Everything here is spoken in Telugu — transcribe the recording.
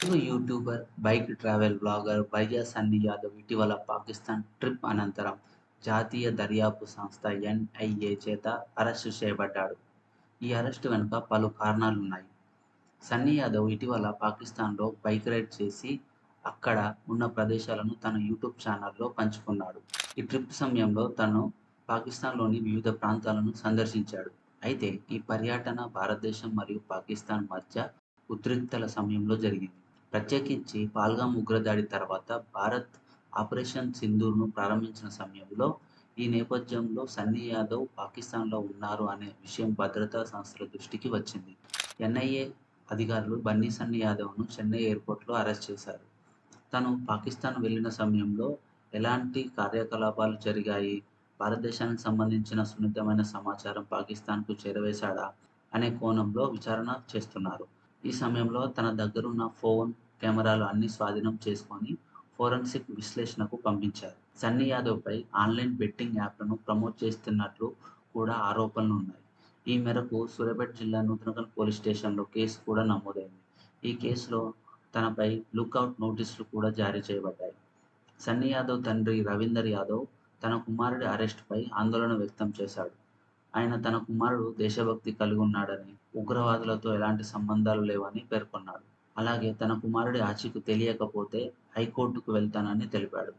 Telugu YouTuber, bike travel vlogger YS Sunny Yadav ఇటీవల పాకిస్తాన్ ట్రిప్ అనంతరం జాతీయ దర్యాప్తు సంస్థ ఎన్ఐఏ చేత అరెస్టు చేయబడ్డాడు. ఈ అరెస్టు వెనుక పలు కారణాలున్నాయి. సన్నీ యాదవ్ ఇటీవల పాకిస్తాన్‌లో బైక్ రైడ్ చేసి అక్కడ ఉన్న ప్రదేశాలను తన యూట్యూబ్ ఛానెల్‌లో పంచుకున్నాడు. ఈ ట్రిప్ సమయంలో తను పాకిస్తాన్‌లోని వివిధ ప్రాంతాలను సందర్శించాడు. అయితే ఈ పర్యటన భారతదేశం మరియు పాకిస్తాన్ మధ్య ఉద్రిక్తతల సమయంలో జరిగింది. ప్రత్యేకించి పహల్గామ్ ఉగ్రదాడి తర్వాత భారత్ ఆపరేషన్ సింధూర్‌ను ప్రారంభించిన సమయంలో ఈ నేపథ్యంలో సన్నీ యాదవ్ పాకిస్తాన్‌లో ఉన్నారు అనే విషయం భద్రతా సంస్థల దృష్టికి వచ్చింది. ఎన్ఐఏ అధికారులు బన్నీ సన్నీ యాదవ్‌ను చెన్నై ఎయిర్‌పోర్ట్‌లో అరెస్ట్ చేశారు. తను పాకిస్తాన్ వెళ్ళిన సమయంలో ఎలాంటి కార్యకలాపాలు జరిగాయి, భారతదేశానికి సంబంధించిన సున్నితమైన సమాచారం పాకిస్తాన్‌కు చేరవేశాడా అనే కోణంలో విచారణ చేస్తున్నారు. ఈ సమయంలో తన దగ్గరున్న ఫోన్, కెమెరాలు అన్నీ స్వాధీనం చేసుకొని ఫోరెన్సిక్ విశ్లేషణకు పంపించారు. సన్నీ యాదవ్‌పై ఆన్‌లైన్ బెట్టింగ్ యాప్‌లను ప్రమోట్ చేస్తున్నట్లు కూడా ఆరోపణలున్నాయి. ఈ మేరకు సూర్యాపేట జిల్లా నూతనగల్ పోలీస్ స్టేషన్‌లో కేసు కూడా నమోదైంది. ఈ కేసులో తనపై లుకౌట్ నోటీసులు కూడా జారీ చేయబడ్డాయి. సన్నీ యాదవ్ తండ్రి రవీందర్ యాదవ్ తన కుమారుడి అరెస్ట్‌పై ఆందోళన వ్యక్తం చేశాడు. ఆయన తన కుమారుడు దేశభక్తి కలిగున్నాడని, ఉగ్రవాదులతో ఎలాంటి సంబంధాలు లేవని పేర్కొన్నాడు. అలాగే తన కుమారుడి ఆచూకీ తెలియకపోతే హైకోర్టుకు వెళ్తానని తెలిపాడు.